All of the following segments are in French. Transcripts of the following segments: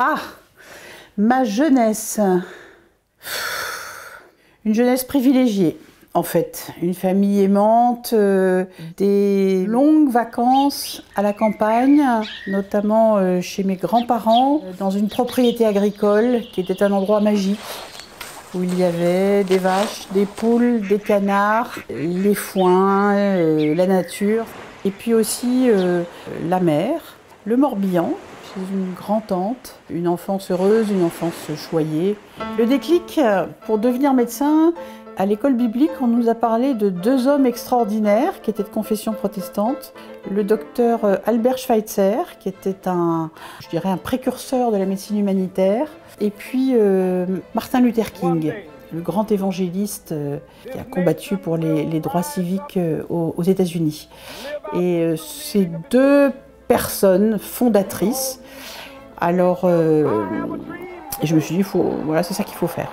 Ah, ma jeunesse. Une jeunesse privilégiée, en fait. Une famille aimante, des longues vacances à la campagne, notamment chez mes grands-parents, dans une propriété agricole qui était un endroit magique, où il y avait des vaches, des poules, des canards, les foins, la nature, et puis aussi la mer, le Morbihan, chez une grand-tante, une enfance heureuse, une enfance choyée. Le déclic pour devenir médecin, à l'école biblique, on nous a parlé de deux hommes extraordinaires qui étaient de confession protestante. Le docteur Albert Schweitzer, qui était un précurseur de la médecine humanitaire, et puis Martin Luther King, le grand évangéliste qui a combattu pour les droits civiques aux États-Unis. Et ces deux personnes fondatrices, alors je me suis dit, voilà, c'est ça qu'il faut faire.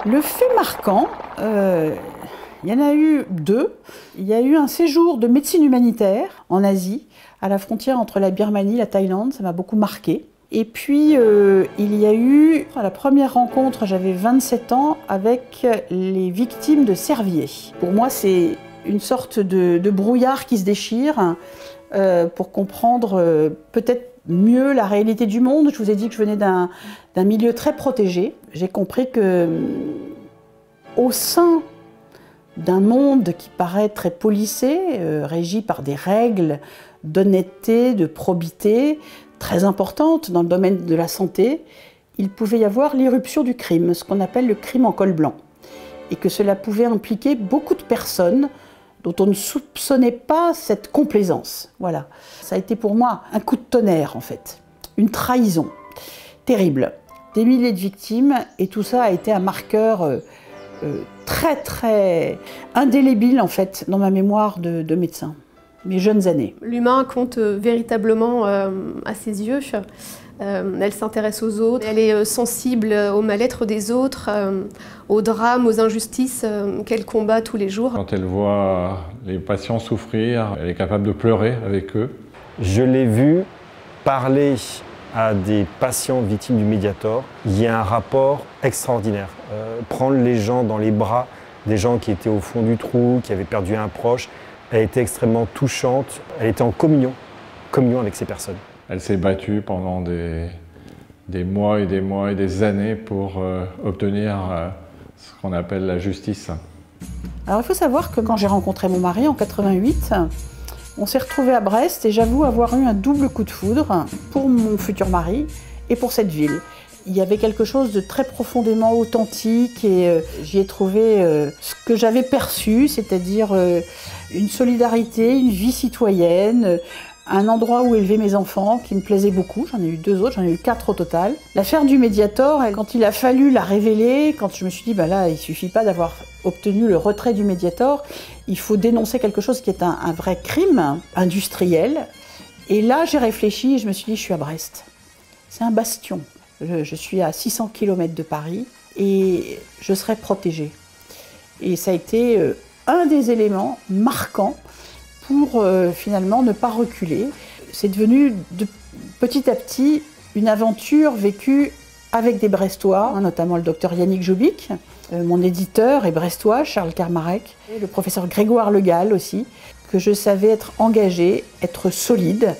Le fait marquant, il y en a eu deux. Il y a eu un séjour de médecine humanitaire en Asie, à la frontière entre la Birmanie et la Thaïlande, ça m'a beaucoup marqué. Et puis, il y a eu la première rencontre, j'avais 27 ans, avec les victimes de Servier. Pour moi, c'est une sorte de brouillard qui se déchire pour comprendre peut-être mieux la réalité du monde. Je vous ai dit que je venais d'un milieu très protégé. J'ai compris que au sein d'un monde qui paraît très policé, régi par des règles d'honnêteté, de probité, très importantes dans le domaine de la santé, il pouvait y avoir l'irruption du crime, ce qu'on appelle le crime en col blanc. Et que cela pouvait impliquer beaucoup de personnes dont on ne soupçonnait pas cette complaisance. Voilà. Ça a été pour moi un coup de tonnerre, en fait. Une trahison terrible. Des milliers de victimes, et tout ça a été un marqueur très, très indélébile, en fait, dans ma mémoire de médecin. Mes jeunes années. L'humain compte véritablement à ses yeux. Elle s'intéresse aux autres, elle est sensible au mal-être des autres, aux drames, aux injustices qu'elle combat tous les jours. Quand elle voit les patients souffrir, elle est capable de pleurer avec eux. Je l'ai vu parler à des patients victimes du Mediator. Il y a un rapport extraordinaire. Prendre les gens dans les bras, des gens qui étaient au fond du trou, qui avaient perdu un proche, elle était extrêmement touchante. Elle était en communion avec ces personnes. Elle s'est battue pendant des mois et des mois et des années pour obtenir ce qu'on appelle la justice. Alors il faut savoir que quand j'ai rencontré mon mari en 88, on s'est retrouvés à Brest et j'avoue avoir eu un double coup de foudre pour mon futur mari et pour cette ville. Il y avait quelque chose de très profondément authentique et j'y ai trouvé ce que j'avais perçu, c'est-à-dire une solidarité, une vie citoyenne, un endroit où élever mes enfants qui me plaisait beaucoup. J'en ai eu 2 autres, j'en ai eu 4 au total. L'affaire du Mediator, quand il a fallu la révéler, quand je me suis dit, bah là, il suffit pas d'avoir obtenu le retrait du Mediator, il faut dénoncer quelque chose qui est un vrai crime industriel. Et là, j'ai réfléchi et je me suis dit, je suis à Brest. C'est un bastion. Je suis à 600 km de Paris et je serai protégée. Et ça a été un des éléments marquants pour finalement ne pas reculer. C'est devenu petit à petit une aventure vécue avec des Brestois, notamment le docteur Yannick Joubik, mon éditeur est brestois, Charles Kermarek, et le professeur Grégoire Le Gall aussi, que je savais être engagé, être solide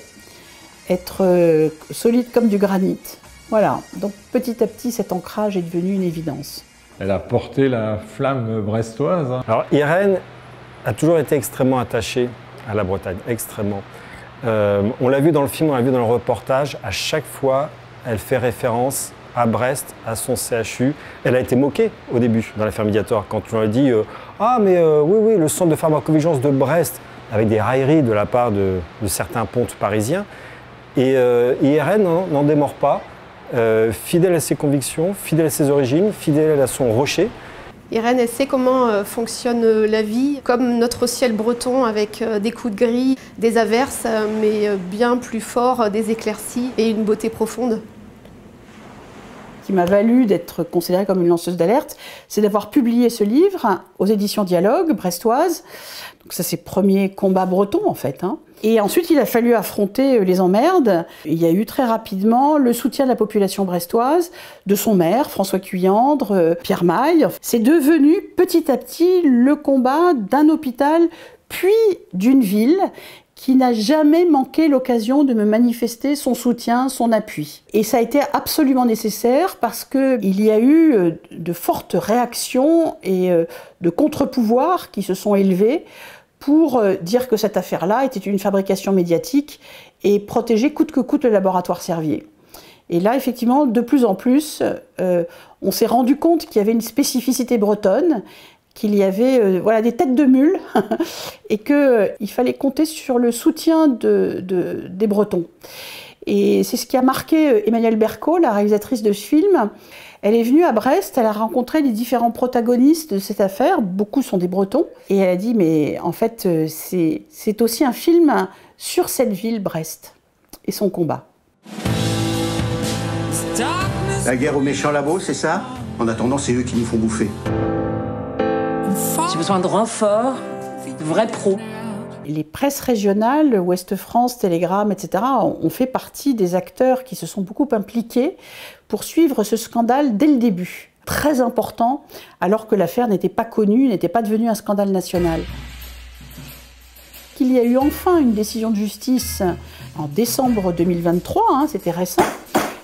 comme du granit. Voilà, donc petit à petit cet ancrage est devenu une évidence. Elle a porté la flamme brestoise. Alors Irène a toujours été extrêmement attachée à la Bretagne, extrêmement. On l'a vu dans le film, on l'a vu dans le reportage, à chaque fois, elle fait référence à Brest, à son CHU. Elle a été moquée au début dans l'affaire Mediator, quand on lui a dit ah mais oui, le centre de pharmacovigilance de Brest, avec des railleries de la part de certains pontes parisiens. Et Irène n'en démord pas, fidèle à ses convictions, fidèle à ses origines, fidèle à son rocher. Irène, elle sait comment fonctionne la vie, comme notre ciel breton avec des coups de gris, des averses, mais bien plus fort, des éclaircies et une beauté profonde. qui m'a valu d'être considérée comme une lanceuse d'alerte, c'est d'avoir publié ce livre aux éditions Dialogue, brestoises. Donc ça, c'est le premier combat breton, en fait. Et ensuite, il a fallu affronter les emmerdes. Il y a eu très rapidement le soutien de la population brestoise, de son maire, François Cuyandre, Pierre Maille. C'est devenu petit à petit le combat d'un hôpital, puis d'une ville, qui n'a jamais manqué l'occasion de me manifester son soutien, son appui. Et ça a été absolument nécessaire parce qu'il y a eu de fortes réactions et de contre-pouvoirs qui se sont élevés pour dire que cette affaire-là était une fabrication médiatique et protéger coûte que coûte le laboratoire Servier. Et là, effectivement, de plus en plus, on s'est rendu compte qu'il y avait une spécificité bretonne, qu'il y avait voilà, des têtes de mule et qu'il fallait compter sur le soutien des Bretons. Et c'est ce qui a marqué Emmanuelle Bercot, la réalisatrice de ce film. Elle est venue à Brest, elle a rencontré les différents protagonistes de cette affaire, beaucoup sont des Bretons, et elle a dit, mais en fait, c'est aussi un film sur cette ville, Brest, et son combat. La guerre aux méchants labos, c'est ça? En attendant, c'est eux qui nous font bouffer. J'ai besoin de renforts, de vrais pros. Les presses régionales, Ouest France, Télégramme, etc., ont fait partie des acteurs qui se sont beaucoup impliqués pour suivre ce scandale dès le début. Très important, alors que l'affaire n'était pas connue, n'était pas devenue un scandale national. Qu'il y a eu enfin une décision de justice en décembre 2023, c'était récent.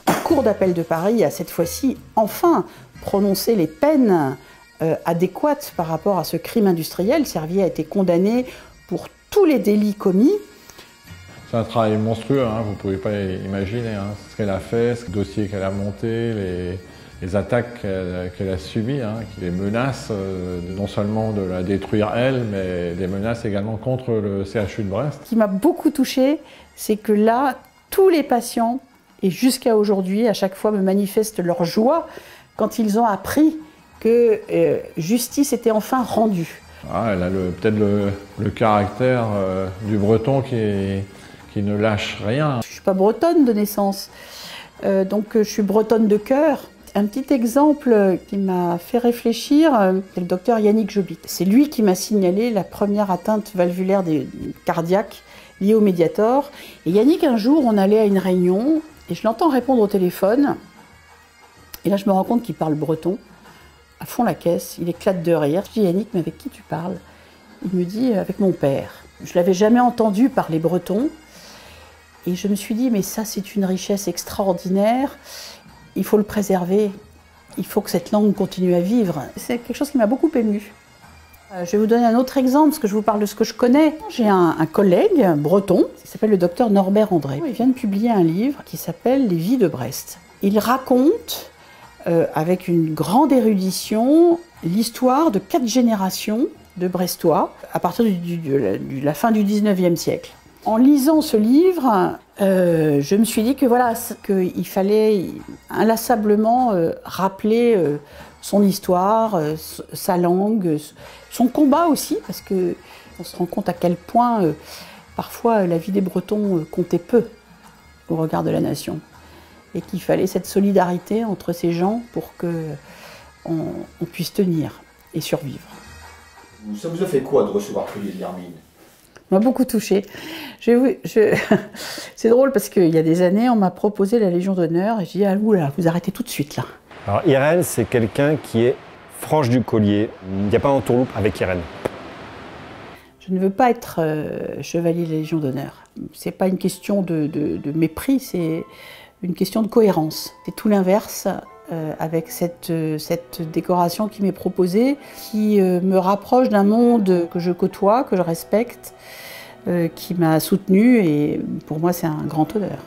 La Cour d'appel de Paris a cette fois-ci enfin prononcé les peines adéquates par rapport à ce crime industriel. Servier a été condamné pour tous les délits commis. C'est un travail monstrueux, vous ne pouvez pas imaginer ce qu'elle a fait, ce dossier qu'elle a monté, les attaques qu'elle a subies, les menaces, non seulement de la détruire elle, mais des menaces également contre le CHU de Brest. Ce qui m'a beaucoup touchée, c'est que là, tous les patients, et jusqu'à aujourd'hui, à chaque fois me manifestent leur joie quand ils ont appris que justice était enfin rendue. Elle a peut-être le caractère du breton qui ne lâche rien. Je ne suis pas bretonne de naissance, donc je suis bretonne de cœur. Un petit exemple qui m'a fait réfléchir, c'est le docteur Yannick Jobit. C'est lui qui m'a signalé la première atteinte valvulaire cardiaque liée au Mediator. Et Yannick, un jour, on allait à une réunion et je l'entends répondre au téléphone. Et là, je me rends compte qu'il parle breton. À fond la caisse, il éclate de rire. Je dis, Yannick, mais avec qui tu parles? Il me dit, avec mon père. Je ne l'avais jamais entendu parler breton. Et je me suis dit, mais ça, c'est une richesse extraordinaire. Il faut le préserver. Il faut que cette langue continue à vivre. C'est quelque chose qui m'a beaucoup émue. Je vais vous donner un autre exemple, parce que je vous parle de ce que je connais. J'ai un collègue breton, qui s'appelle le docteur Norbert André. Il vient de publier un livre qui s'appelle « Les vies de Brest ». Il raconte avec une grande érudition l'histoire de 4 générations de Brestois à partir de la fin du 19e siècle. En lisant ce livre, je me suis dit que voilà, qu'il fallait inlassablement rappeler son histoire, sa langue, son combat aussi, parce qu'on se rend compte à quel point parfois la vie des Bretons comptait peu au regard de la nation. Et qu'il fallait cette solidarité entre ces gens pour qu'on puisse tenir et survivre. Ça vous a fait quoi de recevoir le prix de l'Hermine? M'a beaucoup touchée. C'est drôle parce qu'il y a des années, on m'a proposé la Légion d'honneur et j'ai dit « Ah oula, vous arrêtez tout de suite là ». Alors Irène, c'est quelqu'un qui est franche du collier. Il n'y a pas d'entourloupe avec Irène. Je ne veux pas être chevalier de la Légion d'honneur. Ce n'est pas une question de mépris, c'est une question de cohérence. C'est tout l'inverse avec cette décoration qui m'est proposée, qui me rapproche d'un monde que je côtoie, que je respecte, qui m'a soutenue et pour moi c'est un grand honneur.